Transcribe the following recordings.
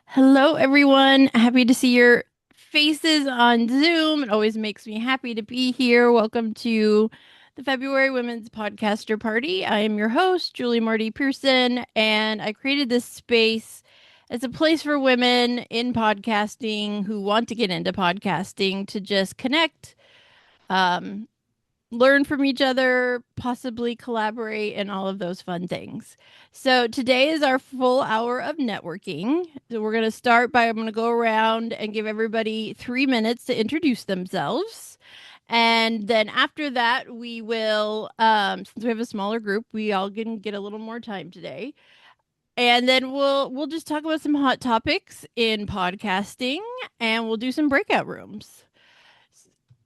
Hello, everyone. Happy to see your faces on Zoom. It always makes me happy to be here. Welcome to the February Women's Podcaster Party. I am your host, Julie Marty-Pearson, and I created this space as a place for women in podcasting who want to get into podcasting to just connect, um, learn from each other, possibly collaborate, and all of those fun things. So today is our full hour of networking. So we're going to start by I'm going to go around and give everybody 3 minutes to introduce themselves. And then after that, we will, since we have a smaller group, we all can get a little more time today. And then we'll just talk about some hot topics in podcasting, and we'll do some breakout rooms.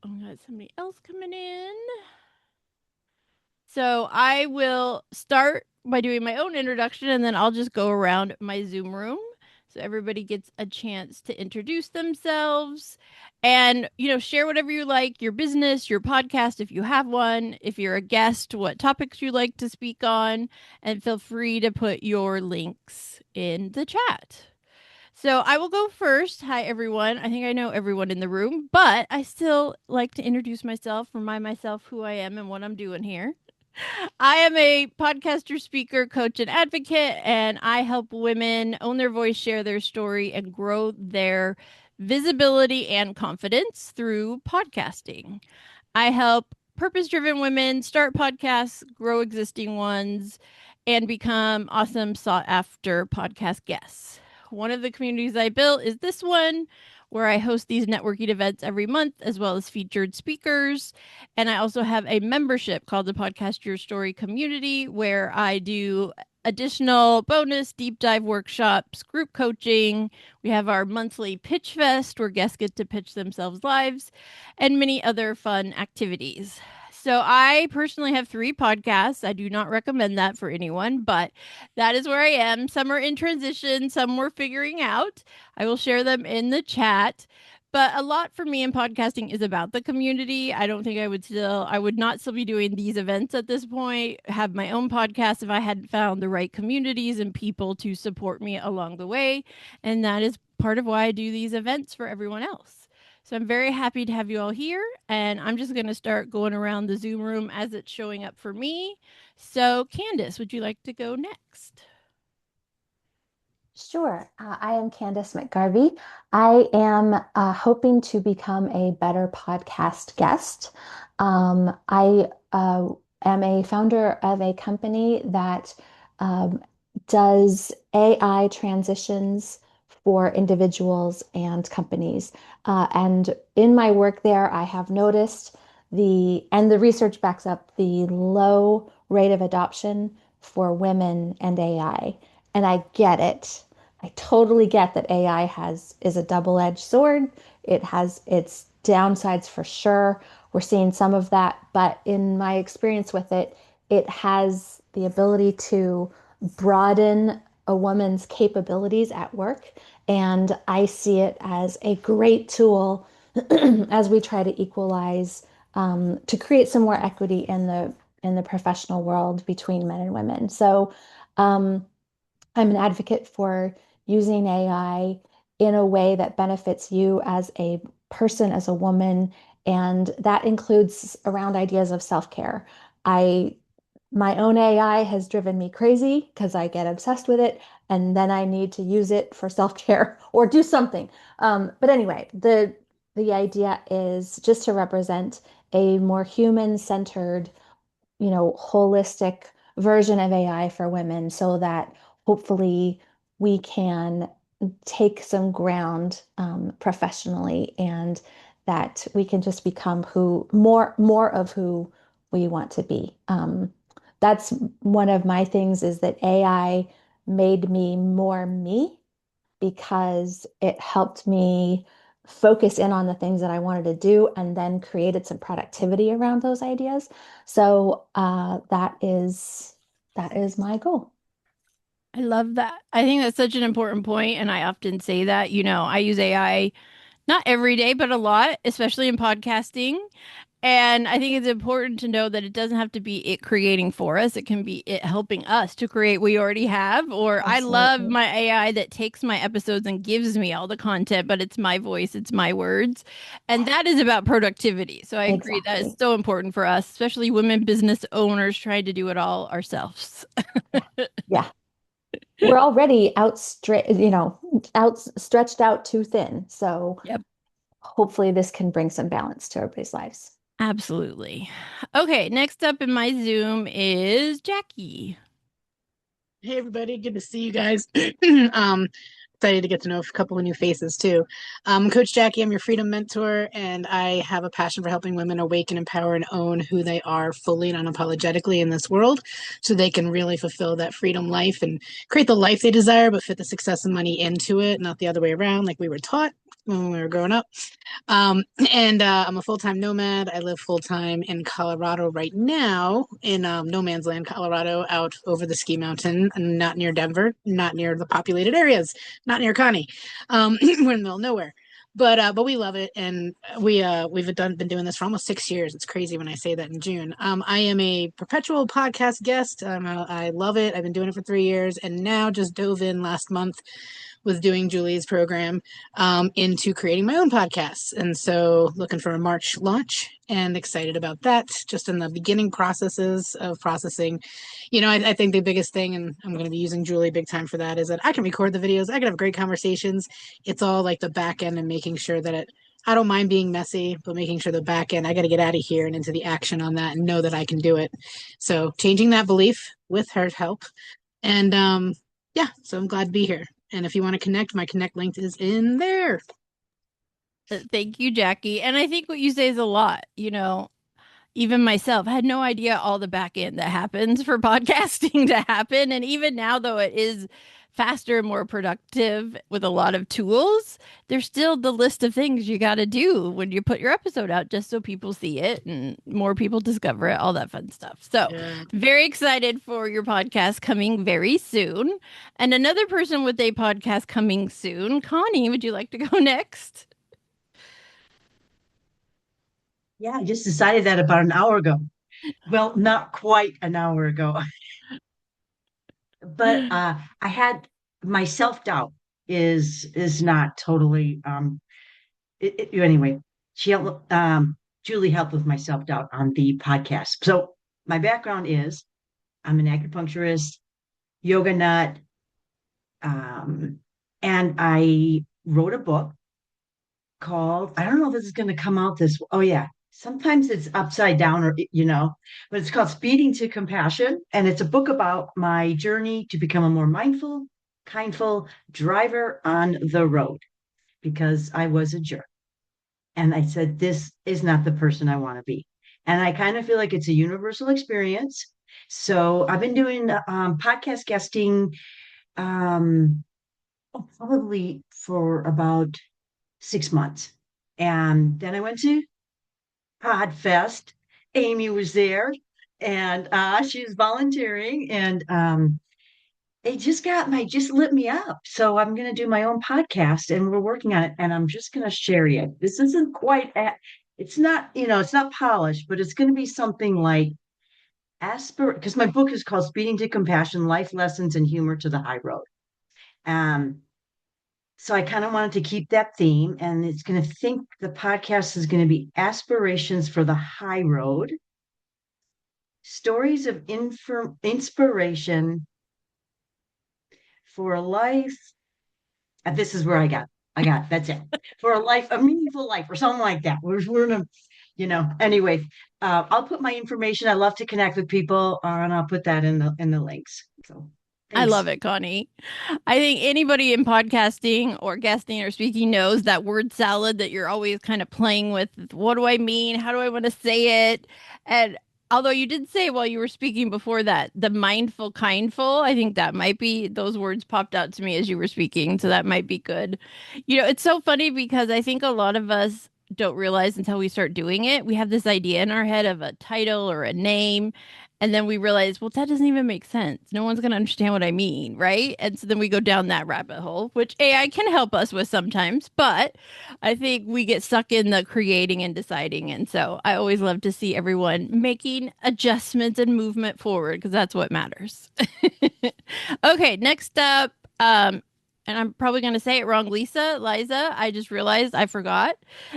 Oh, we got somebody else coming in. So I will start by doing my own introduction and then I'll just go around my Zoom room so everybody gets a chance to introduce themselves and share whatever you like, your business, your podcast if you have one, if you're a guest, what topics you like to speak on, and feel free to put your links in the chat. So I will go first. Hi, everyone. I think I know everyone in the room, but I still like to introduce myself, remind myself who I am and what I'm doing here. I am a podcaster, speaker, coach, and advocate, and I help women own their voice, share their story, and grow their visibility and confidence through podcasting. I help purpose driven women start podcasts, grow existing ones, and become awesome, sought after podcast guests. One of the communities I built is this one, where I host these networking events every month, as well as featured speakers. And I also have a membership called the Podcast Your Story Community, where I do additional bonus deep dive workshops, group coaching. We have our monthly pitch fest where guests get to pitch themselves live, and many other fun activities. So I personally have 3 podcasts. I do not recommend that for anyone, but that is where I am. Some are in transition, some we're figuring out. I will share them in the chat. But a lot for me in podcasting is about the community. I don't think I would not still be doing these events at this point, have my own podcast if I hadn't found the right communities and people to support me along the way. And that is part of why I do these events for everyone else. So I'm very happy to have you all here. And I'm just going to start going around the Zoom room as it's showing up for me. So, Candace, would you like to go next? Sure. I am Candace McGarvey. I am hoping to become a better podcast guest. I am a founder of a company that um, does AI transitions for individuals and companies. And in my work there, I have noticed and the research backs up the low rate of adoption for women and AI. And I get it. I totally get that AI is a double-edged sword. It has its downsides for sure. We're seeing some of that, but in my experience with it, it has the ability to broaden a woman's capabilities at work. And I see it as a great tool as we try to equalize, to create some more equity in the professional world between men and women. So I'm an advocate for using AI in a way that benefits you as a person, as a woman, and that includes around ideas of self-care. I My own AI has driven me crazy because I get obsessed with it, and then I need to use it for self-care or do something. But anyway, the idea is just to represent a more human-centered, holistic version of AI for women so that hopefully we can take some ground professionally and that we can just become more of who we want to be. That's one of my things is that AI made me more me because it helped me focus in on the things that I wanted to do and then created some productivity around those ideas. So that is my goal. I love that. I think that's such an important point, and I often say that, I use AI not every day, but a lot, especially in podcasting. And I think it's important to know that it doesn't have to be it creating for us. It can be it helping us to create what we already have. Or I love Absolutely. my AI that takes my episodes and gives me all the content, but it's my voice, it's my words. And that is about productivity. So I agree that is Exactly. so important for us, especially women business owners trying to do it all ourselves. Yeah. Yeah. We're already outstretched out too thin. So Yep. hopefully this can bring some balance to everybody's lives. Absolutely. Okay, next up in my Zoom is Jackie. Hey everybody, good to see you guys. Excited to get to know a couple of new faces too. Coach Jackie, I'm your freedom mentor, and I have a passion for helping women awaken, empower, and own who they are fully and unapologetically in this world, so they can really fulfill that freedom life and create the life they desire, but fit the success and money into it, not the other way around, like we were taught when we were growing up. Um, and I'm a full-time nomad. I live full-time in Colorado right now, in no man's land, Colorado, out over the ski mountain, not near Denver, not near the populated areas, not near Connie. We're in the middle of nowhere. But we love it, and we've been doing this for almost 6 years. It's crazy when I say that in June. I am a perpetual podcast guest. I love it. I've been doing it for 3 years, and now just dove in last month with doing Julie's program into creating my own podcasts. And so looking for a March launch and excited about that. Just in the beginning processes of processing. I think the biggest thing, and I'm going to be using Julie big time for that, is that I can record the videos. I can have great conversations. It's all like the back end and making sure that I don't mind being messy, but making sure the back end, I got to get out of here and into the action on that and know that I can do it. So changing that belief with her help. And yeah, so I'm glad to be here. And if you want to connect, my connect link is in there. Thank you, Jackie. And I think what you say is a lot. Even myself I had no idea all the back end that happens for podcasting to happen. And even now, though it is faster and more productive with a lot of tools, there's still the list of things you got to do when you put your episode out just so people see it and more people discover it, all that fun stuff. So, Yeah. very excited for your podcast coming very soon. And another person with a podcast coming soon, Connie, would you like to go next? Yeah, I just decided that about an hour ago. Well, not quite an hour ago, but I had my self-doubt is not totally anyway. She helped Julie helped with my self-doubt on the podcast. So my background is I'm an acupuncturist, yoga nut, um, and I wrote a book called, I don't know if this is going to come out this, oh yeah, sometimes it's upside down or, but it's called Speeding to Compassion. And it's a book about my journey to become a more mindful, kindful driver on the road because I was a jerk. And I said, this is not the person I want to be. And I kind of feel like it's a universal experience. So I've been doing podcast guesting um, probably for about 6 months. And then I went to Podfest. Amy was there and she was volunteering and it just lit me up. So I'm going to do my own podcast and we're working on it and I'm just going to share it. This isn't it's not, it's not polished, but it's going to be something like because my book is called Speeding to Compassion, Life Lessons and Humor to the High Road. Um, So I kind of wanted to keep that theme, and the podcast is going to be aspirations for the high road, stories of inspiration for a life. And this is where that's it for a meaningful life, or something like that. We're gonna, anyway. I'll put my information. I love to connect with people, and I'll put that in the links. So I thanks. love it, Connie. I think anybody in podcasting or guesting or speaking knows that word salad that you're always kind of playing with. What do I mean? How do I want to say it? And although you did say while you were speaking before that, the mindful, kindful, I think that might be, those words popped out to me as you were speaking. So that might be good. It's so funny because I think a lot of us don't realize until we start doing it. We have this idea in our head of a title or a name. And then we realize, well, that doesn't even make sense. No one's going to understand what I mean, right? And so then we go down that rabbit hole, which AI can help us with sometimes, but I think we get stuck in the creating and deciding. And so I always love to see everyone making adjustments and movement forward because that's what matters. Okay, next up, and I'm probably going to say it wrong, Liza. I just realized I forgot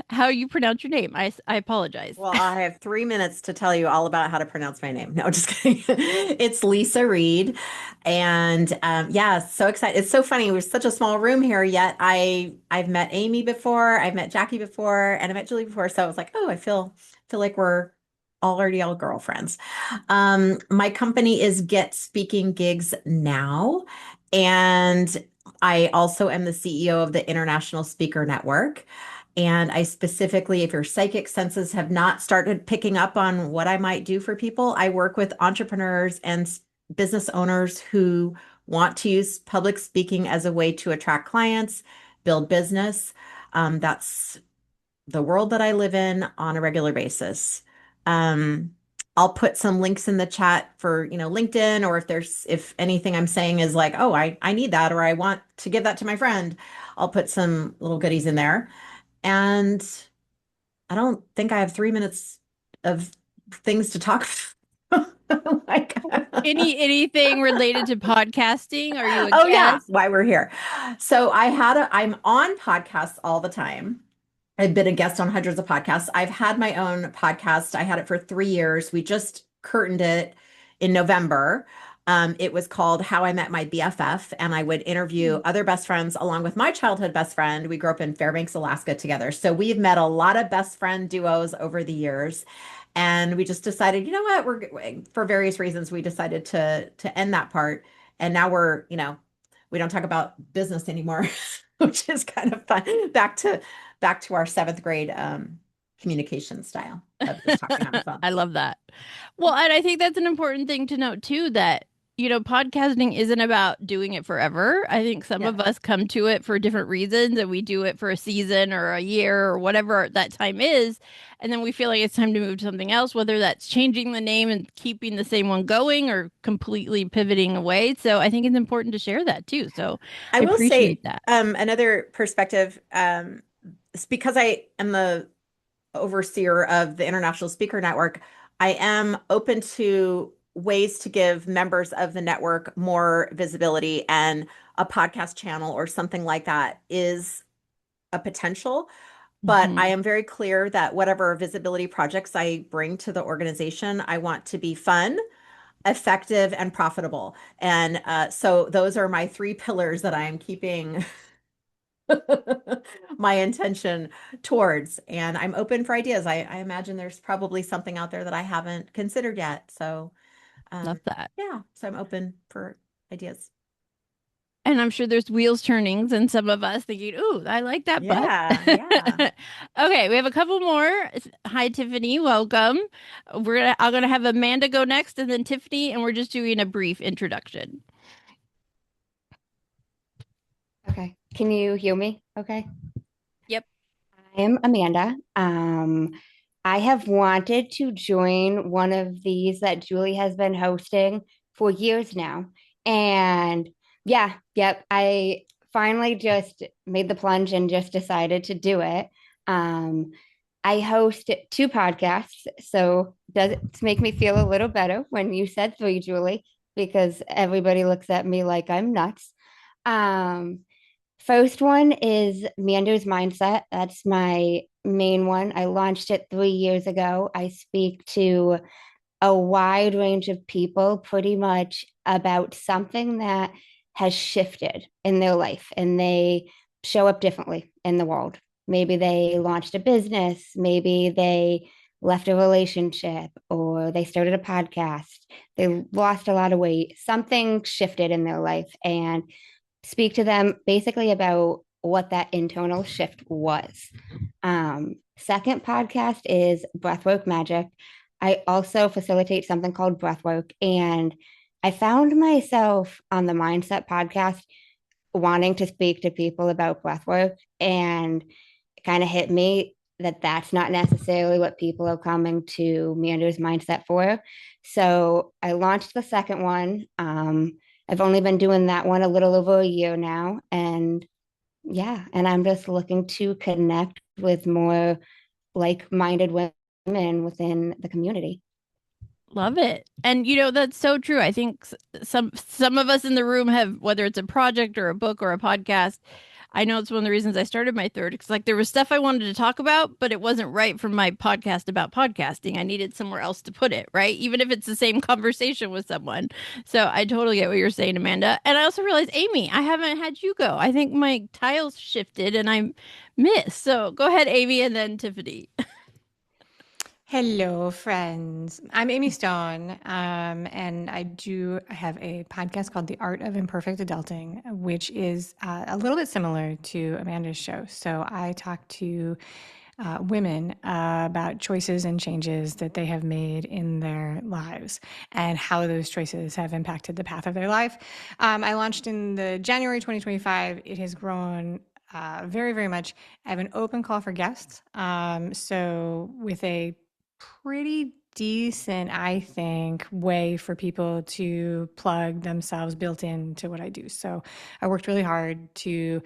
how you pronounce your name. I apologize. Well, I have 3 minutes to tell you all about how to pronounce my name. No, just kidding. It's Lisa Reed. And yeah, so excited. It's so funny. We're such a small room here, yet I've met Amy before, I've met Jackie before, and I met Julie before. So I was like, oh, I feel like we're already all girlfriends. My company is Get Speaking Gigs Now. And I also am the CEO of the International Speaker Network. And I specifically, if your psychic senses have not started picking up on what I might do for people, I work with entrepreneurs and business owners who want to use public speaking as a way to attract clients, build business. That's the world that I live in on a regular basis. Um, I'll put some links in the chat for, LinkedIn, or if anything I'm saying is like, oh, I need that, or I want to give that to my friend, I'll put some little goodies in there. And I don't think I have 3 minutes of things to talk. Like, Anything related to podcasting? Are you a oh yeah, guest? why we're here. So I'm on podcasts all the time. I've been a guest on hundreds of podcasts. I've had my own podcast. I had it for 3 years. We just curtained it in November. It was called How I Met My BFF, and I would interview other best friends along with my childhood best friend. We grew up in Fairbanks, Alaska together. So we've met a lot of best friend duos over the years. And we just decided, you know what, for various reasons, we decided to end that part. And now we don't talk about business anymore, which is kind of fun. Back to our seventh grade communication style of just talking on the phone. I love that. Well, and I think that's an important thing to note too, that podcasting isn't about doing it forever. I think some of us come to it for different reasons and we do it for a season or a year or whatever that time is. And then we feel like it's time to move to something else, whether that's changing the name and keeping the same one going or completely pivoting away. So I think it's important to share that too. So I I will say appreciate that. another perspective, it's because I am the overseer of the International Speaker Network. I am open to ways to give members of the network more visibility, and a podcast channel or something like that is a potential. But I Mhm. am very clear that whatever visibility projects I bring to the organization, I want to be fun, effective, and profitable. And so those are my three pillars that I am keeping my intention towards. And I'm open for ideas. I imagine there's probably something out there that I haven't considered yet. So Love that. yeah, so I'm open for ideas. And I'm sure there's wheels turnings and some of us thinking, ooh, I like that butt. Yeah. Okay, we have a couple more. Hi, Tiffany. Welcome. I'm gonna have Amanda go next and then Tiffany, and we're just doing a brief introduction. Okay. Can you hear me? Okay. Yep. I am Amanda. I have wanted to join one of these that Julie has been hosting for years now. And yeah, yep, I finally just made the plunge and just decided to do it. Um, I host two podcasts, so does it make me feel a little better when you said three, Julie, because everybody looks at me like I'm nuts. Um, First one is Mander's Mindset. That's my main one. I launched it 3 years ago. I speak to a wide range of people pretty much about something that has shifted in their life and they show up differently in the world. Maybe they launched a business, maybe they left a relationship, or they started a podcast, they lost a lot of weight, something shifted in their life, and speak to them basically about what that internal shift was. Second podcast is Breathwork Magic. I also facilitate something called Breathwork, and I found myself on the Mindset podcast wanting to speak to people about breathwork, and it kind of hit me that that's not necessarily what people are coming to Manda's Mindset for. So I launched the second one. I've only been doing that one a little over a year now. And yeah, and I'm just looking to connect with more like-minded women within the community. Love it. And that's so true. I think some of us in the room have, whether it's a project or a book or a podcast. I know it's one of the reasons I started my third, because like there was stuff I wanted to talk about, but it wasn't right for my podcast about podcasting. I needed somewhere else to put it, right? Even if it's the same conversation with someone. So I totally get what you're saying, Amanda. And I also realized, Amy, I haven't had you go. I think my tiles shifted and I missed. So go ahead, Amy, and then Tiffany. Hello, friends. I'm Amy Stone, and I do have a podcast called The Art of Imperfect Adulting, which is a little bit similar to Amanda's show. So I talk to women about choices and changes that they have made in their lives and how those choices have impacted the path of their life. I launched in the January 2025. It has grown very, very much. I have an open call for guests. So with a pretty decent, I think, way for people to plug themselves built into what I do. So I worked really hard to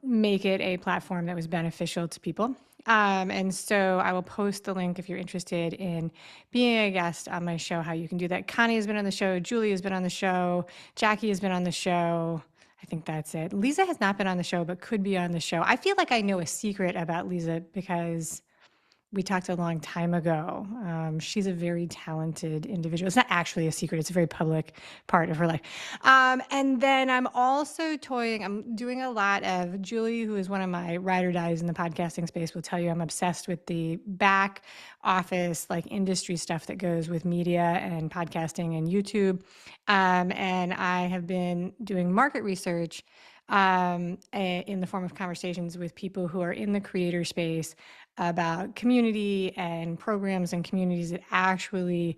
make it a platform that was beneficial to people. And so I will post the link if you're interested in being a guest on my show, how you can do that. Connie has been on the show. Julie has been on the show. Jackie has been on the show. I think that's it. Lisa has not been on the show, but could be on the show. I feel like I know a secret about Lisa because we talked a long time ago. She's a very talented individual. It's not actually a secret. It's a very public part of her life. And then I'm doing a lot of, Julie, who is one of my ride or dies in the podcasting space, will tell you I'm obsessed with the back office, like industry stuff that goes with media and podcasting and YouTube. And I have been doing market research in the form of conversations with people who are in the creator space about community and programs and communities that actually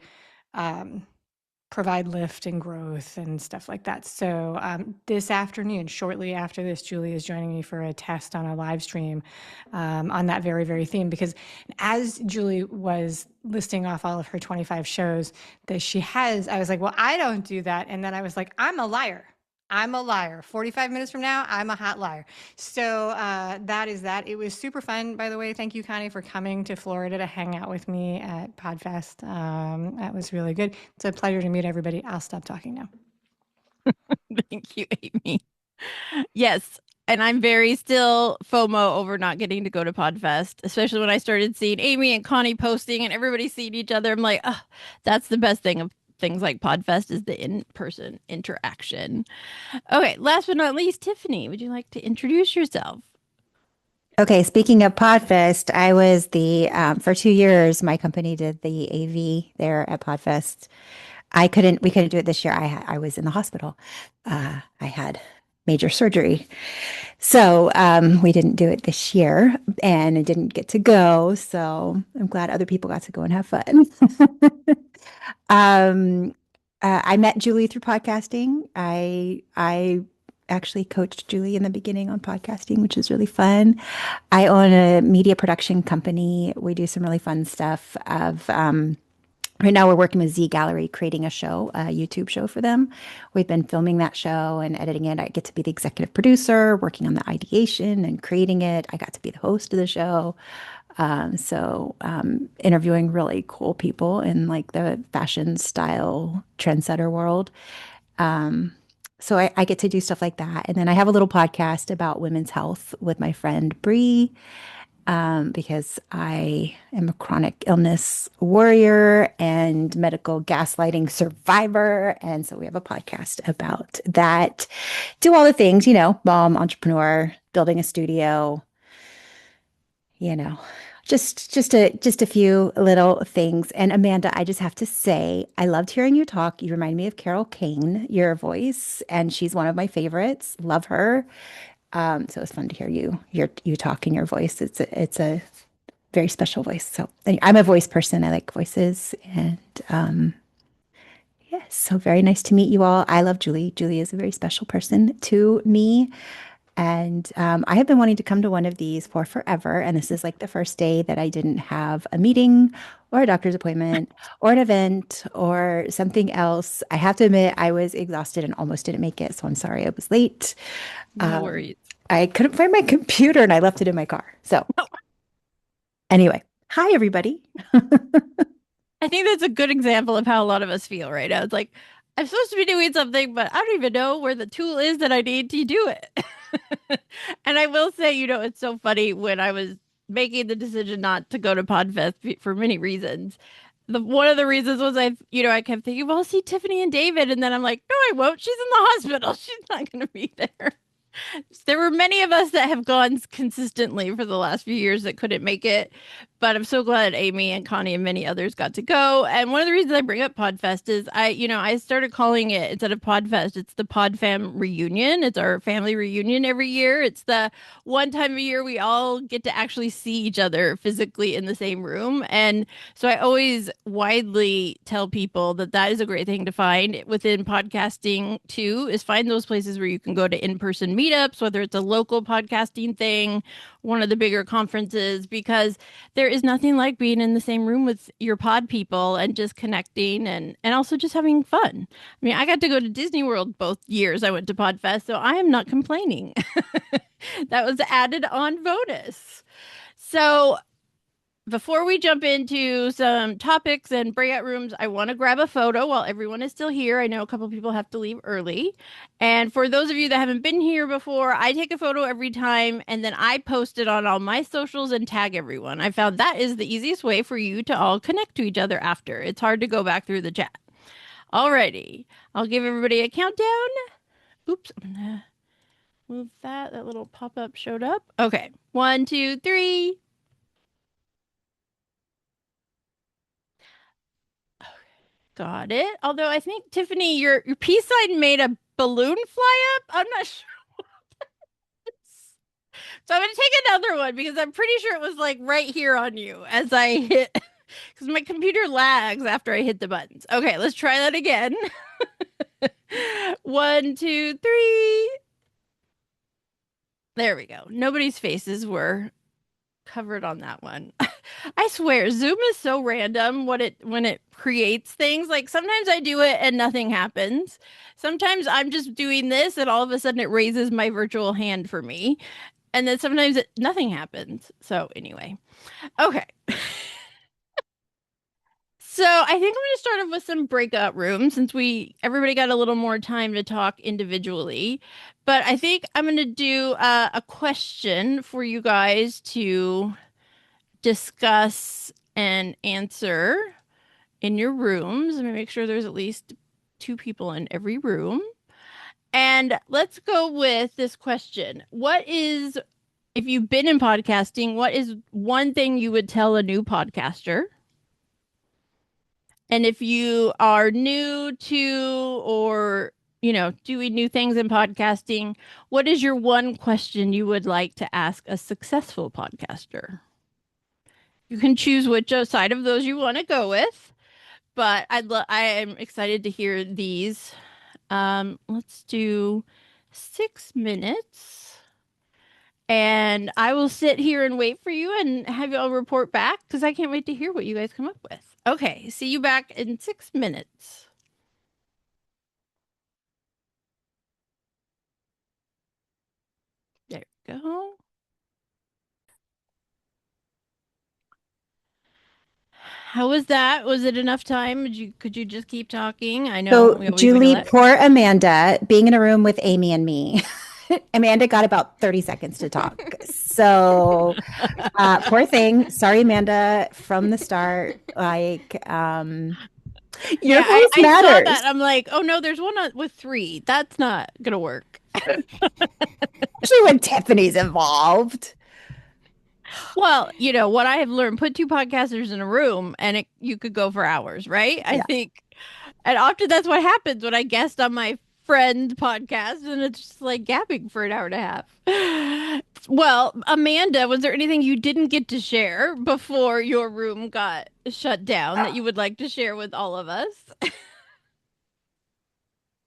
provide lift and growth and stuff like that. So this afternoon, shortly after this, Julie is joining me for a test on a live stream on that very, very theme. Because as Julie was listing off all of her 25 shows that she has, I was like, well, I don't do that. And then I was like, I'm a liar. 45 minutes from now, I'm a hot liar. So that is that. It was super fun, by the way. Thank you, Connie, for coming to Florida to hang out with me at PodFest. That was really good. It's a pleasure to meet everybody. I'll stop talking now. Thank you, Amy. Yes. And I'm very still FOMO over not getting to go to PodFest, especially when I started seeing Amy and Connie posting and everybody seeing each other. I'm like, oh, that's the best thing of things like PodFest is the in-person interaction. Okay, last but not least, Tiffany, would you like to introduce yourself? Okay, speaking of Podfest, I was for 2 years, my company did the AV there at Podfest. We couldn't do it this year. I was in the hospital. I had major surgery. So we didn't do it this year and I didn't get to go. So I'm glad other people got to go and have fun. I met Julie through podcasting. I actually coached Julie in the beginning on podcasting, which is really fun. I own a media production company. We do some really fun stuff right now we're working with Z Gallery, creating a YouTube show for them. We've been filming that show and editing it. I get to be the executive producer, working on the ideation and creating it. I got to be the host of the show. Interviewing really cool people in like the fashion style trendsetter world. So I get to do stuff like that. And then I have a little podcast about women's health with my friend Bree, because I am a chronic illness warrior and medical gaslighting survivor. And so we have a podcast about that. Do all the things, mom, entrepreneur, building a studio, just a few little things. And Amanda, I just have to say, I loved hearing you talk. You remind me of Carol Kane, your voice, and she's one of my favorites. Love her. So it's fun to hear you talk in your voice. It's a very special voice. So I'm a voice person. I like voices, and yes. So very nice to meet you all. I love Julie. Julie is a very special person to me. And I have been wanting to come to one of these for forever. And this is like the first day that I didn't have a meeting or a doctor's appointment or an event or something else. I have to admit, I was exhausted and almost didn't make it. So I'm sorry I was late. No worries. I couldn't find my computer and I left it in my car. So anyway, hi, everybody. I think that's a good example of how a lot of us feel right now. It's like, I'm supposed to be doing something, but I don't even know where the tool is that I need to do it. And I will say, it's so funny when I was making the decision not to go to Podfest for many reasons. One of the reasons was I kept thinking, well, I'll see Tiffany and David. And then I'm like, no, I won't. She's in the hospital. She's not going to be there. There were many of us that have gone consistently for the last few years that couldn't make it, but I'm so glad Amy and Connie and many others got to go. And one of the reasons I bring up Podfest is I started calling it, instead of Podfest, it's the Podfam reunion. It's our family reunion every year. It's the one time a year we all get to actually see each other physically in the same room. And so I always widely tell people that is a great thing to find within podcasting too, is find those places where you can go to in-person meetups, whether it's a local podcasting thing, one of the bigger conferences, because there is nothing like being in the same room with your pod people and just connecting and also just having fun. I mean, I got to go to Disney World both years I went to Podfest, so I am not complaining. That was added on bonus. So before we jump into some topics and breakout rooms, I want to grab a photo while everyone is still here. I know a couple people have to leave early. And for those of you that haven't been here before, I take a photo every time and then I post it on all my socials and tag everyone. I found that is the easiest way for you to all connect to each other after. It's hard to go back through the chat. Alrighty, I'll give everybody a countdown. Oops, I'm gonna move that. That little pop-up showed up. Okay, 1, 2, 3. Got it. Although I think Tiffany, your peace sign made a balloon fly up. I'm not sure. So I'm gonna take another one because I'm pretty sure it was like right here on you as I hit, because my computer lags after I hit the buttons. Okay, let's try that again. 1, 2, 3. There we go. Nobody's faces were covered on that one. I swear, Zoom is so random when it creates things. Like sometimes I do it and nothing happens. Sometimes I'm just doing this and all of a sudden it raises my virtual hand for me. And then sometimes nothing happens. So anyway, okay. So I think I'm going to start off with some breakout rooms since everybody got a little more time to talk individually. But I think I'm going to do a question for you guys to discuss and answer in your rooms. Let me make sure there's at least 2 people in every room. And let's go with this question. If you've been in podcasting, what is one thing you would tell a new podcaster? And if you are new to or doing new things in podcasting, what is your one question you would like to ask a successful podcaster? You can choose which side of those you want to go with, but I am excited to hear these. Let's do 6 minutes, and I will sit here and wait for you and have you all report back because I can't wait to hear what you guys come up with. Okay, see you back in 6 minutes. There we go. How was that? Was it enough time? Could you just keep talking? I know we So, always like to Julie, let. poor Amanda, being in a room with Amy and me. Amanda got about 30 seconds to talk. So, poor thing. Sorry, Amanda, from the start. Like, your Yeah, voice I saw matters. that. I'm like, oh no, there's one with 3. That's not gonna work. Especially when Tiffany's involved. Well, what I have learned, put 2 podcasters in a room and you could go for hours, right? I Yeah. think, and often that's what happens when I guest on my friend podcast and it's just like gapping for an hour and a half. Well, Amanda, was there anything you didn't get to share before your room got shut down that you would like to share with all of us?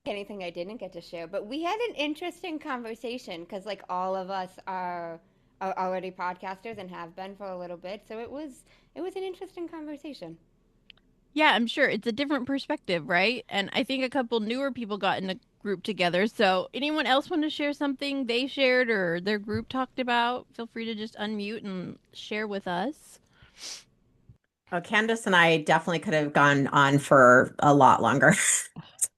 anything I didn't get to share, but we had an interesting conversation because like all of us are already podcasters and have been for a little bit, so it was an interesting conversation. Yeah, I'm sure it's a different perspective, right? And I think a couple newer people got in a group together. So, anyone else want to share something they shared or their group talked about? Feel free to just unmute and share with us. Oh, Candace and I definitely could have gone on for a lot longer.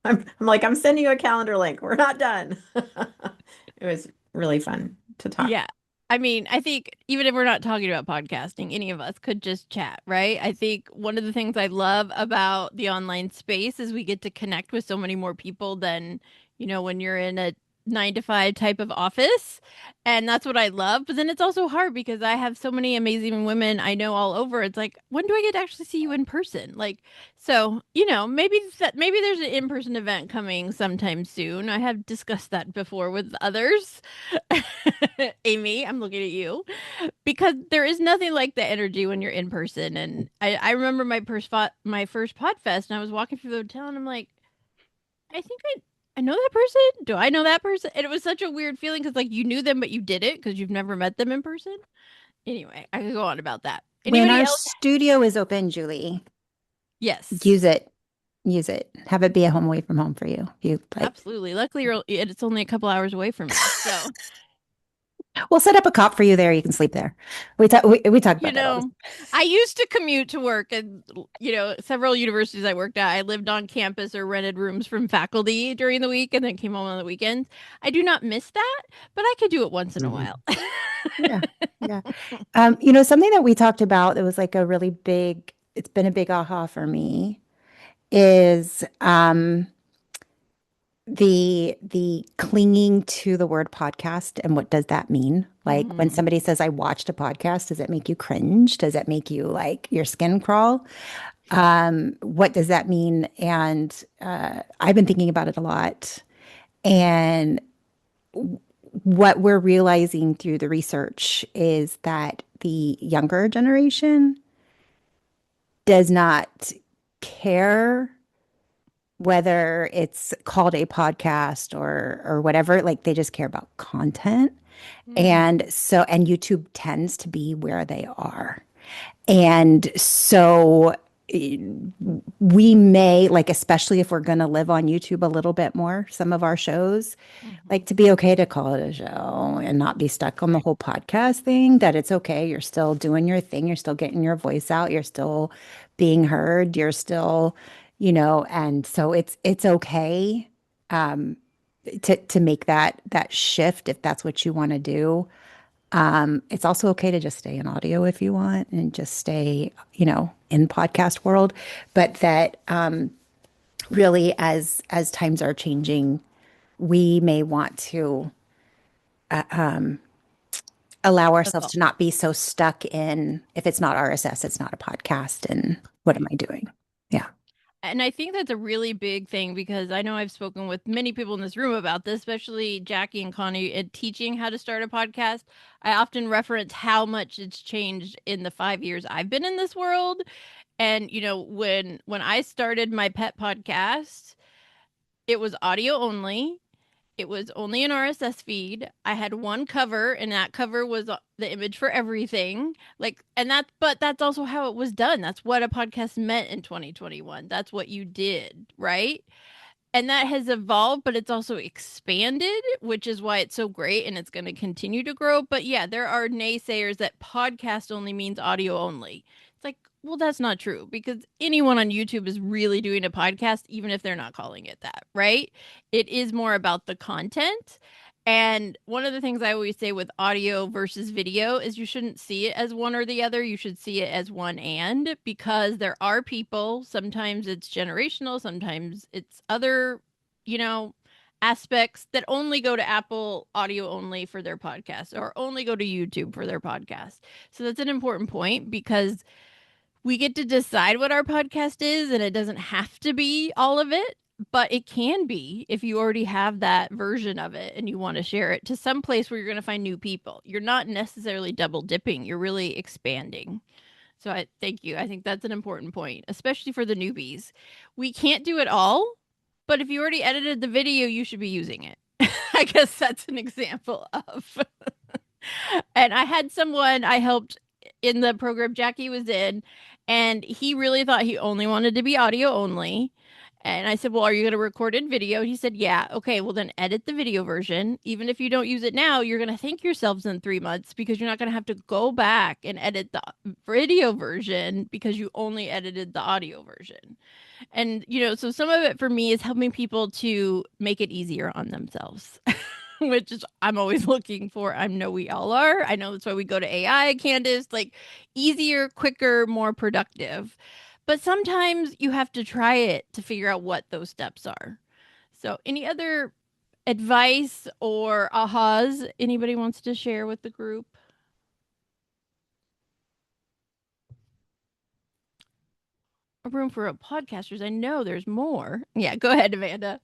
I'm like, I'm sending you a calendar link. We're not done. It was really fun to talk. Yeah. I mean, I think even if we're not talking about podcasting, any of us could just chat, right? I think one of the things I love about the online space is we get to connect with so many more people than, when you're in a 9 to 5 type of office. And that's what I love. But then it's also hard because I have so many amazing women I know all over. It's like, when do I get to actually see you in person? Like, so, maybe there's an in-person event coming sometime soon. I have discussed that before with others. Amy, I'm looking at you because there is nothing like the energy when you're in person. And I remember my first Podfest, and I was walking through the hotel, and I'm like, I think I know that person. Do I know that person? And it was such a weird feeling because like you knew them, but you didn't because you've never met them in person. Anyway, I could go on about that. When Anybody our else? studio is open, Julie, Yes, use it. Use it. Have it be a home away from home for you. If you like. absolutely. Luckily, it's only a couple hours away from me, so. We'll set up a cot for you there. You can sleep there. We talk You about that all the know, I used to commute to work, and several universities I worked at, I lived on campus or rented rooms from faculty during the week and then came home on the weekends. I do not miss that, but I could do it once in a while. Yeah. Yeah. Something that we talked about that was like it's been a big aha for me is the clinging to the word podcast and what does that mean? Like when Mhm. somebody says, I watched a podcast, does it make you cringe? Does it make you like your skin crawl? What does that mean? And I've been thinking about it a lot. And what we're realizing through the research is that the younger generation does not care whether it's called a podcast or whatever, like they just care about content. And Mhm. so, and YouTube tends to be where they are. And so we may, like, especially if we're going to live on YouTube a little bit more, some of our shows, like Mhm. to be okay to call it a show and not be stuck on the whole podcast thing, that it's okay. You're still doing your thing. You're still getting your voice out. You're still being heard. You're still, and so it's okay um, to make that shift if that's what you want to do. It's also okay to just stay in audio if you want and just stay, in podcast world, but that really as times are changing, we may want to allow ourselves Evolve. to not be so stuck in if it's not RSS, it's not a podcast, and what am I doing? Yeah. And I think that's a really big thing because I know I've spoken with many people in this room about this, especially Jackie and Connie, in teaching how to start a podcast. I often reference how much it's changed in the 5 years I've been in this world. And when I started my pet podcast, it was audio only. It was only an RSS feed. I had one cover, and that cover was the image for everything. But that's also how it was done. That's what a podcast meant in 2021. That's what you did, right? And that has evolved, but it's also expanded, which is why it's so great and it's going to continue to grow. But yeah, there are naysayers that podcast only means audio only. It's like, well, that's not true because anyone on YouTube is really doing a podcast, even if they're not calling it that, right? It is more about the content. And one of the things I always say with audio versus video is you shouldn't see it as one or the other. You should see it as one and because there are people, sometimes it's generational, sometimes it's other, you know, aspects that only go to Apple audio only for their podcast or only go to YouTube for their podcast. So that's an important point because we get to decide what our podcast is and it doesn't have to be all of it, but it can be if you already have that version of it and you want to share it to some place where you're going to find new people. You're not necessarily double dipping, you're really expanding. So I thank you. I think that's an important point, especially for the newbies. We can't do it all, But if you already edited the video, you should be using it. I guess that's an example of. And I had someone I helped in the program Jackie was in, and he really thought he only wanted to be audio only. And I said, "Well, are you going to record in video?" He said, "Yeah." Okay, well, then edit the video version. Even if you don't use it now, you're going to thank yourselves in 3 months because you're not going to have to go back and edit the video version because you only edited the audio version. And, so some of it for me is helping people to make it easier on themselves. Which is I'm always looking for. I know we all are. I know that's why we go to AI, Candace, like easier, quicker, more productive. But sometimes you have to try it to figure out what those steps are. So, any other advice or ahas anybody wants to share with the group? A room for podcasters. I know there's more. Yeah, go ahead, Amanda.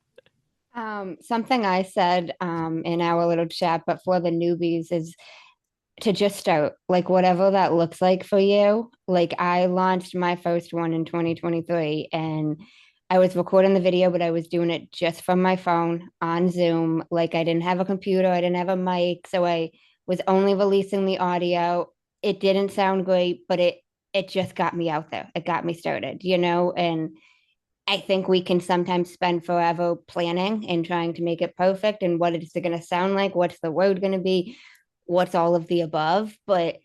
Something I said in our little chat, but for the newbies is to just start, like whatever that looks like for you. Like I launched my first one in 2023 and I was recording the video, but I was doing it just from my phone on Zoom. Like I didn't have a computer, I didn't have a mic, so I was only releasing the audio. It didn't sound great, but it just got me out there. It got me started, and I think we can sometimes spend forever planning and trying to make it perfect and what is it going to sound like, what's the word going to be, what's all of the above, but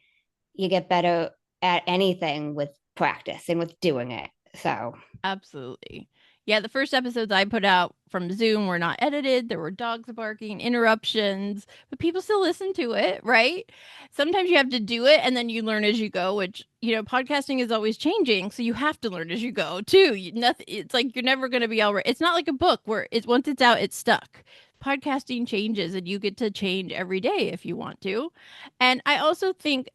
you get better at anything with practice and with doing it. So, absolutely. Yeah, the first episodes I put out from Zoom were not edited. There were dogs barking, interruptions, but people still listen to it, right? Sometimes you have to do it and then you learn as you go, which, podcasting is always changing. So you have to learn as you go too. Nothing, it's like you're never going to be all right. It's not like a book where once it's out, it's stuck. Podcasting changes and you get to change every day if you want to. And I also think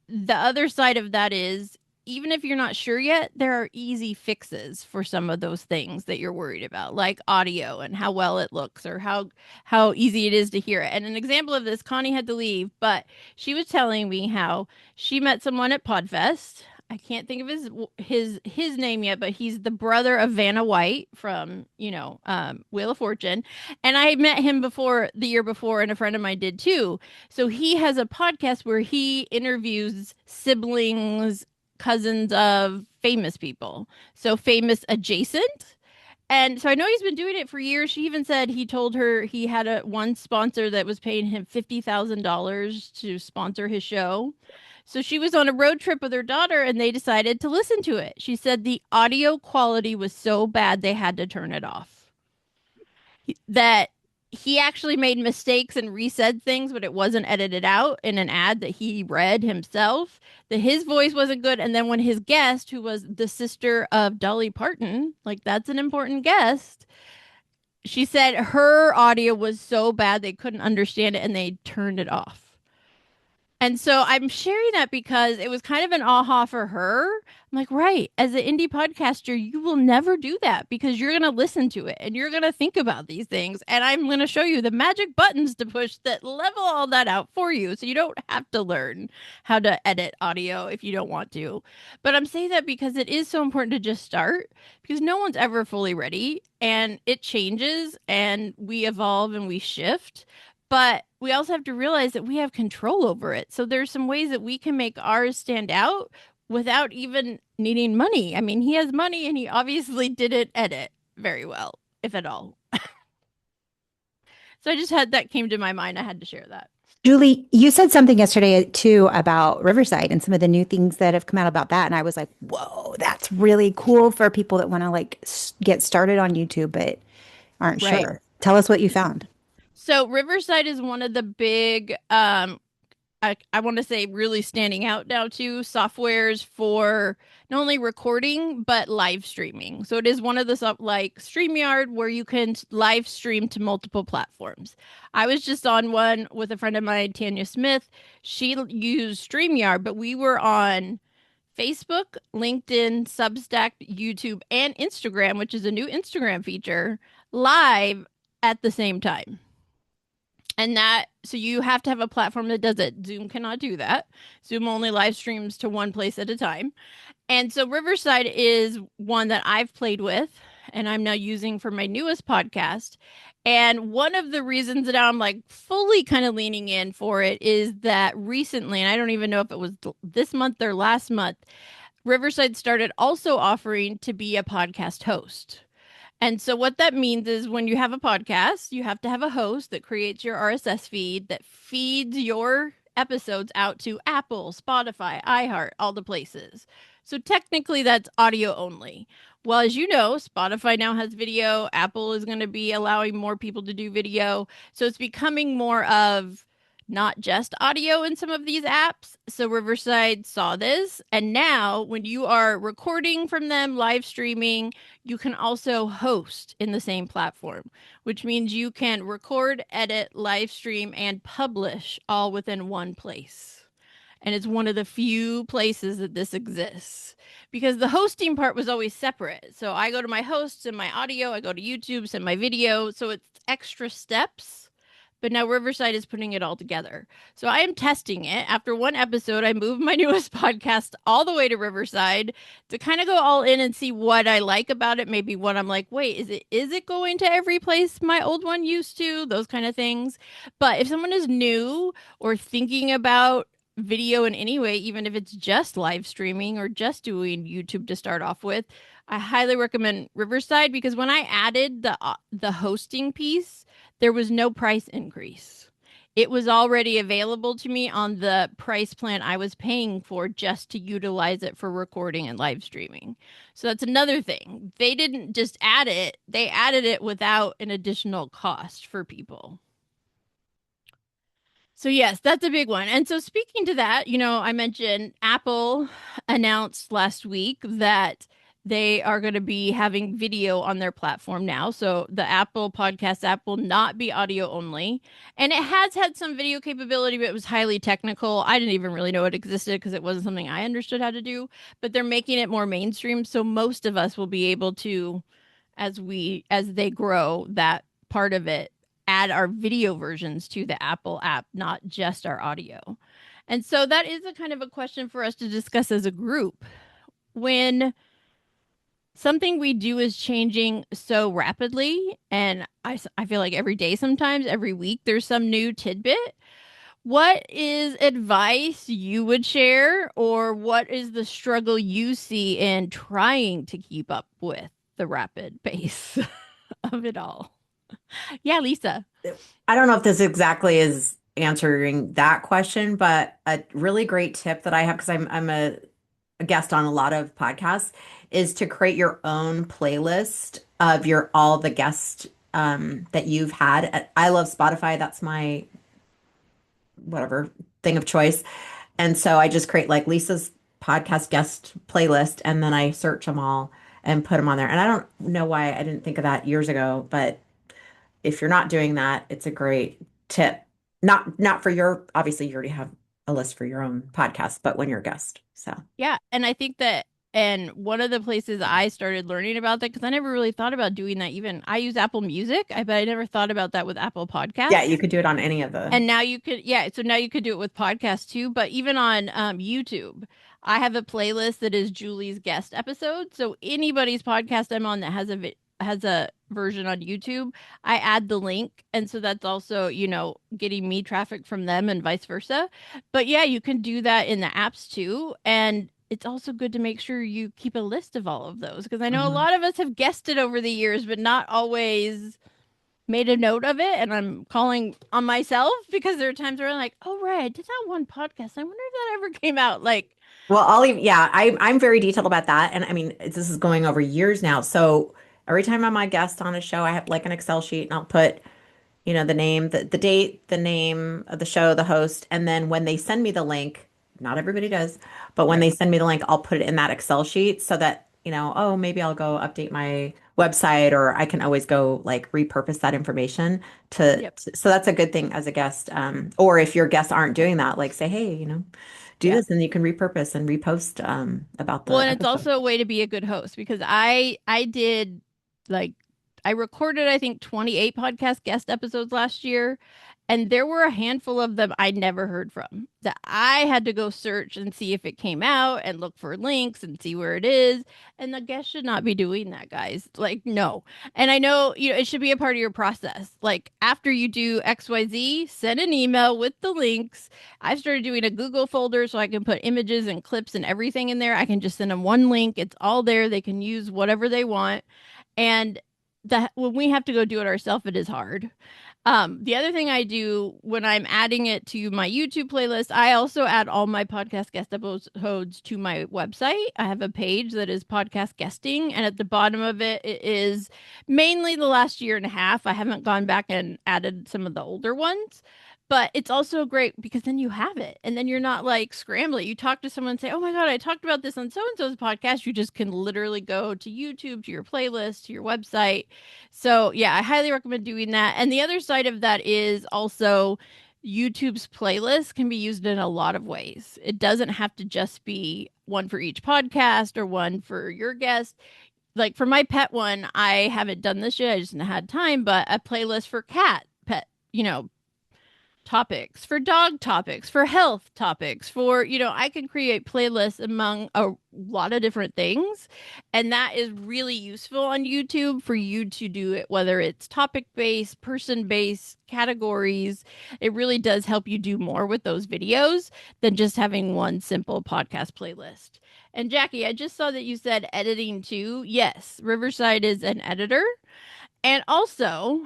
the other side of that is even if you're not sure yet, there are easy fixes for some of those things that you're worried about, like audio and how well it looks or how easy it is to hear it. And an example of this, Connie had to leave, but she was telling me how she met someone at Podfest. I can't think of his name yet, but he's the brother of Vanna White from Wheel of Fortune, and I met him the year before, and a friend of mine did too. So he has a podcast where he interviews siblings, cousins of famous people, so famous adjacent. And so I know he's been doing it for years. She even said he told her he had one sponsor that was paying him $50,000 to sponsor his show. So she was on a road trip with her daughter and they decided to listen to it. She said the audio quality was so bad they had to turn it off. That he actually made mistakes and resaid things, but it wasn't edited out in an ad that he read himself. That his voice wasn't good. And then when his guest, who was the sister of Dolly Parton, like that's an important guest, she said her audio was so bad they couldn't understand it and they turned it off. And so I'm sharing that because it was kind of an aha for her. I'm like, right, as an indie podcaster, you will never do that because you're going to listen to it and you're going to think about these things. And I'm going to show you the magic buttons to push that level all that out for you. So you don't have to learn how to edit audio if you don't want to. But I'm saying that because it is so important to just start because no one's ever fully ready and it changes and we evolve and we shift. But we also have to realize that we have control over it. So there's some ways that we can make ours stand out without even needing money. I mean, he has money and he obviously didn't edit very well, if at all. So I just had that came to my mind. I had to share that. Julie, you said something yesterday too about Riverside and some of the new things that have come out about that. And I was like, whoa, that's really cool for people that want to get started on YouTube, but aren't sure. Tell us what you found. So Riverside is one of the big, I want to say really standing out now too, softwares for not only recording, but live streaming. So it is one of the like StreamYard where you can live stream to multiple platforms. I was just on one with a friend of mine, Tanya Smith. She used StreamYard, but we were on Facebook, LinkedIn, Substack, YouTube, and Instagram, which is a new Instagram feature, live at the same time. And so you have to have a platform that does it. Zoom cannot do that. Zoom only live streams to one place at a time. And so Riverside is one that I've played with. and I'm now using for my newest podcast. And one of the reasons that I'm like fully kind of leaning in for it is that recently, and I don't even know if it was this month or last month, Riverside started also offering to be a podcast host. And so what that means is when you have a podcast, you have to have a host that creates your RSS feed that feeds your episodes out to Apple, Spotify, iHeart, all the places. So technically that's audio only. Well, as you know, Spotify now has video. Apple is going to be allowing more people to do video. So it's becoming more of not just audio in some of these apps. So Riverside saw this. And now when you are recording from them, live streaming, you can also host in the same platform, which means you can record, edit, live stream, and publish all within one place. And it's one of the few places that this exists because the hosting part was always separate. So I go to my hosts and my audio, I go to YouTube, send my video. So it's extra steps. But now Riverside is putting it all together. So I am testing it. After one episode, I moved my newest podcast all the way to Riverside to kind of go all in and see what I like about it. Maybe what I'm like, wait, is it going to every place my old one used to? Those kind of things. But if someone is new or thinking about video in any way, even if it's just live streaming or just doing YouTube to start off with, I highly recommend Riverside because when I added the hosting piece, there was no price increase. It was already available to me on the price plan I was paying for just to utilize it for recording and live streaming. So that's another thing. They didn't just add it, they added it without an additional cost for people. So yes, that's a big one. And so speaking to that, I mentioned Apple announced last week that they are going to be having video on their platform now. So the Apple Podcast app will not be audio only. And it has had some video capability, but it was highly technical. I didn't even really know it existed because it wasn't something I understood how to do. But they're making it more mainstream. So most of us will be able to, as they grow that part of it, add our video versions to the Apple app, not just our audio. And so that is a kind of a question for us to discuss as a group. When something we do is changing so rapidly, and I feel like every day, sometimes every week, there's some new tidbit. What is advice you would share, or what is the struggle you see in trying to keep up with the rapid pace of it all? Yeah, Lisa. I don't know if this exactly is answering that question, but a really great tip that I have because I'm a guest on a lot of podcasts is to create your own playlist of your all the guests that you've had. I love Spotify. That's my whatever thing of choice. And so I just create like Lisa's podcast guest playlist and then I search them all and put them on there. And I don't know why I didn't think of that years ago, but if you're not doing that, it's a great tip. Not for your, obviously you already have a list for your own podcast, but when you're a guest. So yeah, and I think that, and one of the places I started learning about that, because I never really thought about doing that. Even I use Apple Music, but I never thought about that with Apple Podcasts. yeah, you could do it on any of the. And now you could, yeah. So now you could do it with podcasts too. But even on YouTube, I have a playlist that is Julie's guest episode. So anybody's podcast I'm on that has a version on YouTube, I add the link. And so that's also, getting me traffic from them and vice versa. But yeah, you can do that in the apps too. And it's also good to make sure you keep a list of all of those because I know a lot of us have guessed over the years, but not always made a note of it. And I'm calling on myself because there are times where I'm like, oh, right, I did that one podcast. I wonder if that ever came out. Well, I'm very detailed about that. And I mean, this is going over years now. So every time I'm a guest on a show, I have like an Excel sheet and I'll put, the name, the date, the name of the show, the host. And then when they send me the link, not everybody does, but when they send me the link, I'll put it in that Excel sheet so that, oh, maybe I'll go update my website or I can always go like repurpose that information so that's a good thing as a guest. Or if your guests aren't doing that, like say, hey, do this and you can repurpose and repost about the and it's episode. also a way to be a good host because I did like I recorded, I think, 28 podcast guest episodes last year. And there were a handful of them I never heard from that I had to go search and see if it came out and look for links and see where it is. And the guest should not be doing that, guys. Like, no. And I know, it should be a part of your process. Like, after you do XYZ, send an email with the links. I've started doing a Google folder so I can put images and clips and everything in there. I can just send them one link. It's all there. They can use whatever they want. And that when we have to go do it ourselves, it is hard. The other thing I do when I'm adding it to my YouTube playlist, I also add all my podcast guest episodes to my website. I have a page that is podcast guesting, and at the bottom of it, it is mainly the last year and a half. I haven't gone back and added some of the older ones, but it's also great because then you have it, and then you're not like scrambling. You talk to someone and say, "Oh my God, I talked about this on so and so's podcast." You just can literally go to YouTube, to your playlist, to your website. So, yeah, I highly recommend doing that. And the other side of that is also YouTube's playlist can be used in a lot of ways. It doesn't have to just be one for each podcast or one for your guest. Like for my pet one, I haven't done this yet. I just haven't had time, but a playlist for pet, topics, for dog topics, for health topics, I can create playlists among a lot of different things. And that is really useful on YouTube for you to do it, whether it's topic based, person based, categories. It really does help you do more with those videos than just having one simple podcast playlist. And Jackie, I just saw that you said editing too. Yes, Riverside is an editor. And also,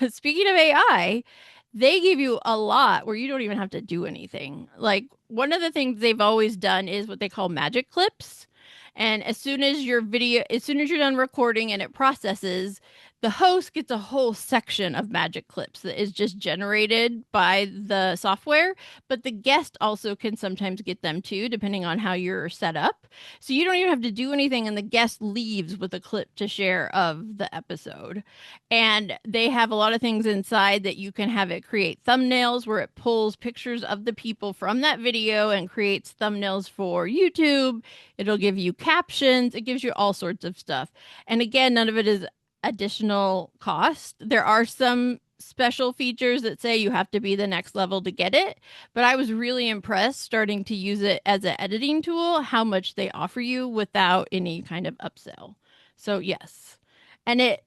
speaking of AI, they give you a lot where you don't even have to do anything. Like one of the things they've always done is what they call magic clips. And as soon as you're done recording and it processes, the host gets a whole section of magic clips that is just generated by the software, but the guest also can sometimes get them too, depending on how you're set up. So you don't even have to do anything, and the guest leaves with a clip to share of the episode. And they have a lot of things inside that you can have it create thumbnails where it pulls pictures of the people from that video and creates thumbnails for YouTube. It'll give you captions. It gives you all sorts of stuff. And again, none of it is additional cost. There are some special features that say you have to be the next level to get it, but I was really impressed starting to use it as an editing tool, how much they offer you without any kind of upsell. So yes. And it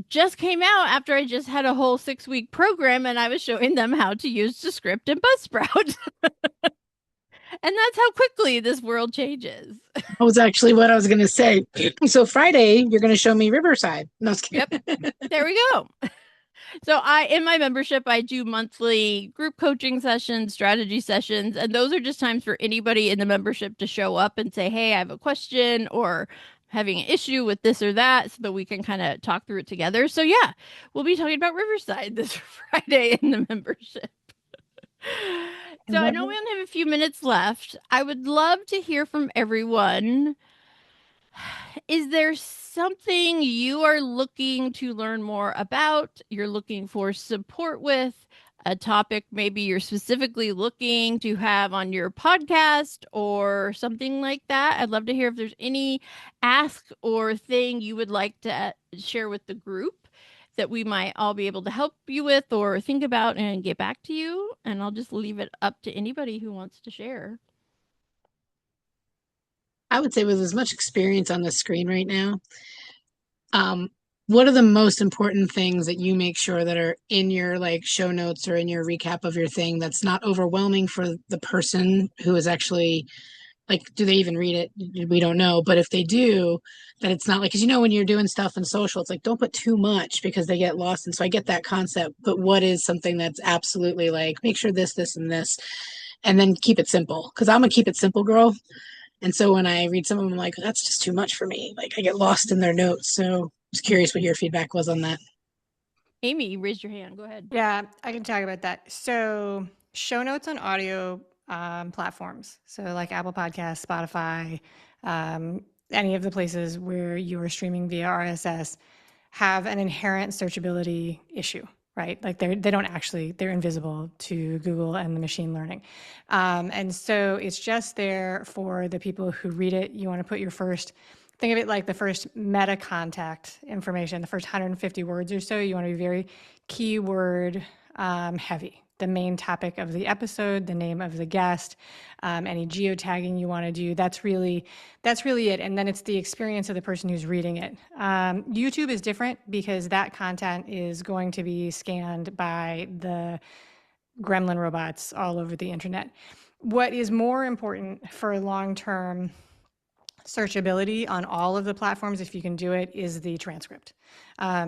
just came out after I just had a whole 6-week program and I was showing them how to use Descript and Buzzsprout. And that's how quickly this world changes. That was actually what I was going to say. So Friday, you're going to show me Riverside. No, I was kidding. Yep. There we go. So in my membership, I do monthly group coaching sessions, strategy sessions, and those are just times for anybody in the membership to show up and say, "Hey, I have a question," or having an issue with this or that, so that we can kind of talk through it together. So yeah, we'll be talking about Riverside this Friday in the membership. So I know we only have a few minutes left. I would love to hear from everyone. Is there something you are looking to learn more about? You're looking for support with a topic maybe you're specifically looking to have on your podcast or something like that? I'd love to hear if there's any ask or thing you would like to share with the group that we might all be able to help you with or think about and get back to you. And I'll just leave it up to anybody who wants to share. I would say with as much experience on the screen right now, what are the most important things that you make sure that are in your like show notes or in your recap of your thing that's not overwhelming for the person who is actually like, do they even read it? We don't know. But if they do, that it's not like, because when you're doing stuff in social, it's like, don't put too much because they get lost. And so I get that concept. But what is something that's absolutely like, make sure this, and this, and then keep it simple. Because I'm a keep it simple girl. And so when I read some of them, I'm like, that's just too much for me. Like I get lost in their notes. So I was curious what your feedback was on that. Amy, you raised your hand. Go ahead. Yeah, I can talk about that. So show notes on audio platforms. So like Apple Podcasts, Spotify, any of the places where you are streaming via RSS have an inherent searchability issue, right? Like they're invisible to Google and the machine learning. And so it's just there for the people who read it. You want to put your first think of it like the first meta contact information, the first 150 words or so. You want to be very keyword heavy. The main topic of the episode, the name of the guest, any geotagging you want to do. That's really it. And then it's the experience of the person who's reading it. YouTube is different because that content is going to be scanned by the gremlin robots all over the internet. What is more important for long-term searchability on all of the platforms, if you can do it, is the transcript.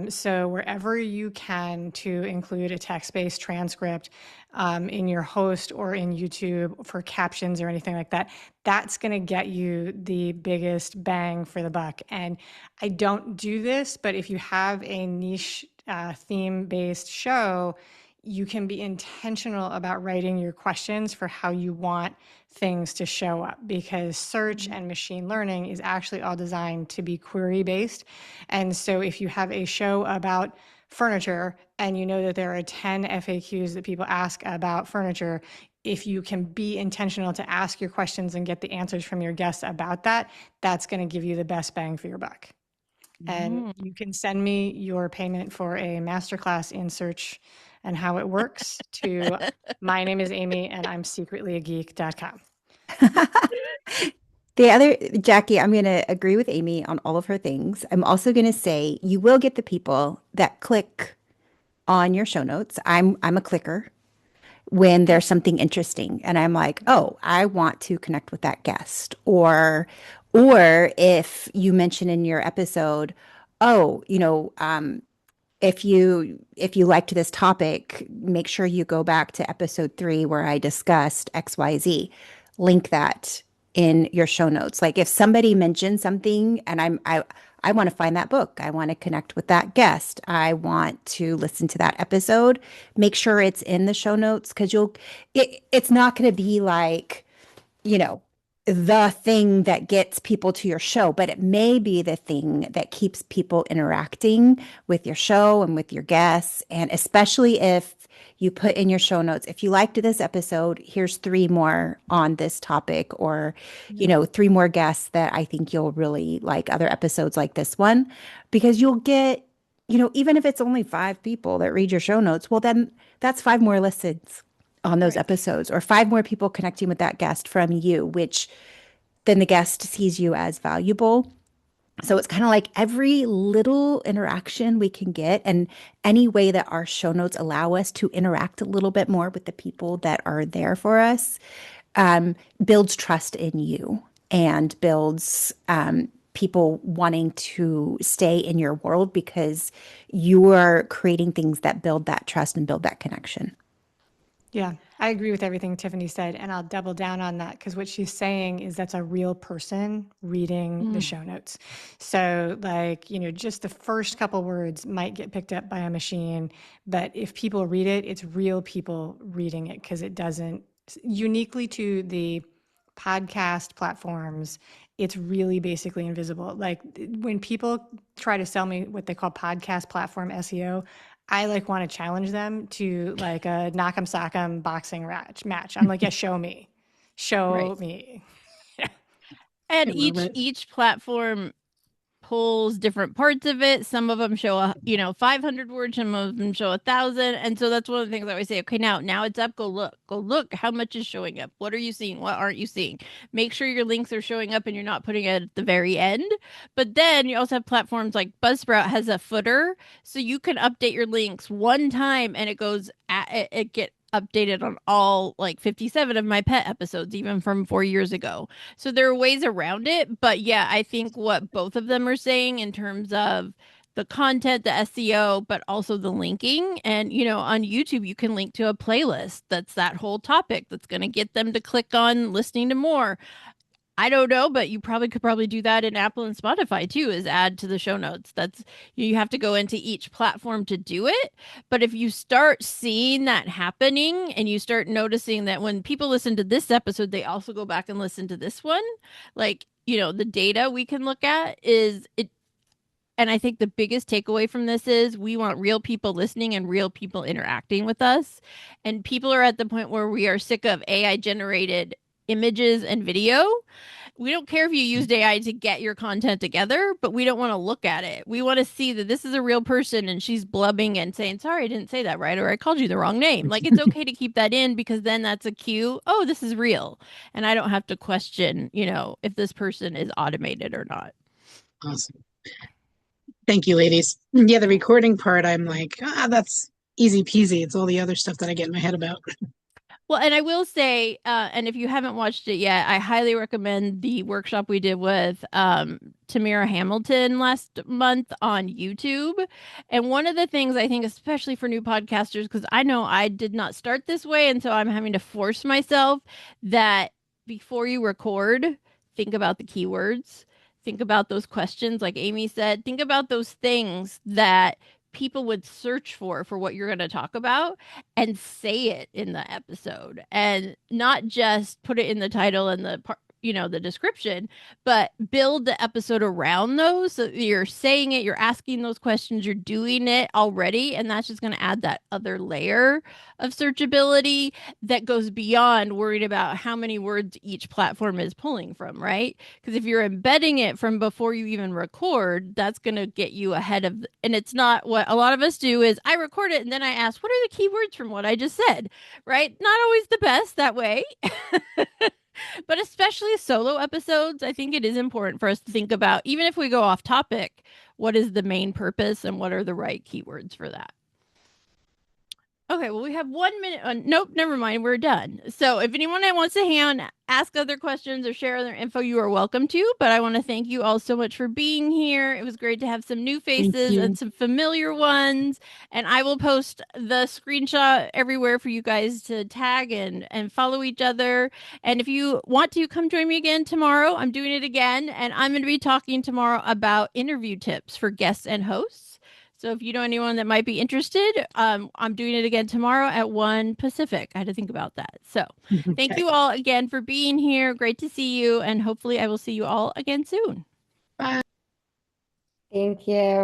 So wherever you can to include a text-based transcript in your host or in YouTube for captions or anything like that, that's going to get you the biggest bang for the buck. And I don't do this, but if you have a niche theme-based show, you can be intentional about writing your questions for how you want things to show up, because search and machine learning is actually all designed to be query based. And so if you have a show about furniture and you know that there are 10 FAQs that people ask about furniture, if you can be intentional to ask your questions and get the answers from your guests about that, that's going to give you the best bang for your buck. And you can send me your payment for a masterclass in search and how it works to my name is Amy and I'm secretly-a-geek.com. The other, Jackie, I'm going to agree with Amy on all of her things. I'm also going to say you will get the people that click on your show notes. I'm a clicker when there's something interesting and I'm like, oh, I want to connect with that guest. Or if you mention in your episode, oh, if you liked this topic, make sure you go back to episode 3 where I discussed XYZ. Link that in your show notes. Like if somebody mentions something and I want to find that book, I want to connect with that guest, I want to listen to that episode, make sure it's in the show notes, because it's not going to be like, the thing that gets people to your show, but it may be the thing that keeps people interacting with your show and with your guests. And especially if you put in your show notes, if you liked this episode, here's 3 more on this topic, or, 3 more guests that I think you'll really like other episodes like this one, because you'll get, even if it's only 5 people that read your show notes, well, then that's 5 more listens on those episodes, or 5 more people connecting with that guest from you, which then the guest sees you as valuable. So it's kind of like every little interaction we can get, and any way that our show notes allow us to interact a little bit more with the people that are there for us, builds trust in you and builds people wanting to stay in your world, because you are creating things that build that trust and build that connection. Yeah, I agree with everything Tiffany said, and I'll double down on that, because what she's saying is that's a real person reading the show notes. So just the first couple words might get picked up by a machine, but if people read it, it's real people reading it, because it doesn't, uniquely to the podcast platforms, it's really basically invisible. Like when people try to sell me what they call podcast platform SEO, I want to challenge them to a knock'em sock'em boxing match. I'm like, yeah, show me. Me. And each platform pulls different parts of it. Some of them show 500 words, some of them show 1,000, and so that's one of the things I always say. Okay, now it's up. Go look how much is showing up. What are you seeing? What aren't you seeing? Make sure your links are showing up and you're not putting it at the very end. But then you also have platforms like Buzzsprout has a footer, so you can update your links one time and it get updated on all 57 of my pet episodes, even from 4 years ago. So there are ways around it. But yeah, I think what both of them are saying in terms of the content, the SEO, but also the linking. And, on YouTube, you can link to a playlist that's that whole topic that's going to get them to click on listening to more. I don't know, but you could do that in Apple and Spotify too, is add to the show notes. That's, you have to go into each platform to do it. But if you start seeing that happening and you start noticing that when people listen to this episode, they also go back and listen to this one, the data we can look at is it. And I think the biggest takeaway from this is we want real people listening and real people interacting with us. And people are at the point where we are sick of AI generated images and video. we don't care if you used AI to get your content together, but we don't want to look at it. We want to see that this is a real person and she's blubbing and saying, sorry, I didn't say that right, or I called you the wrong name. Like, it's okay to keep that in because then that's a cue. Oh, this is real. And I don't have to question, if this person is automated or not. Awesome. Thank you, ladies. Yeah, the recording part, I'm like, that's easy peasy. It's all the other stuff that I get in my head about. Well, and I will say, and if you haven't watched it yet, I highly recommend the workshop we did with Tamara Hamilton last month on YouTube. And one of the things I think, especially for new podcasters, because I know I did not start this way, and so I'm having to force myself that before you record, think about the keywords, think about those questions, like Amy said, think about those things that people would search for what you're going to talk about, and say it in the episode, and not just put it in the title and the description, but build the episode around those. So you're saying it, you're asking those questions, you're doing it already, and that's just going to add that other layer of searchability that goes beyond worried about how many words each platform is pulling from, right? Because if you're embedding it from before you even record, that's going to get you ahead of, and it's not what a lot of us do is I record it and then I ask, what are the keywords from what I just said, right? Not always the best that way. But especially solo episodes, I think it is important for us to think about, even if we go off topic, what is the main purpose and what are the right keywords for that? Okay, well, we have 1 minute. Nope, never mind. We're done. So if anyone that wants to hang on, ask other questions or share other info, you are welcome to. But I want to thank you all so much for being here. It was great to have some new faces and some familiar ones. And I will post the screenshot everywhere for you guys to tag and follow each other. And if you want to, come join me again tomorrow. I'm doing it again. And I'm going to be talking tomorrow about interview tips for guests and hosts. So if you know anyone that might be interested, I'm doing it again tomorrow at 1 Pacific. I had to think about that. So thank you all again for being here. Great to see you. And hopefully I will see you all again soon. Bye. Thank you.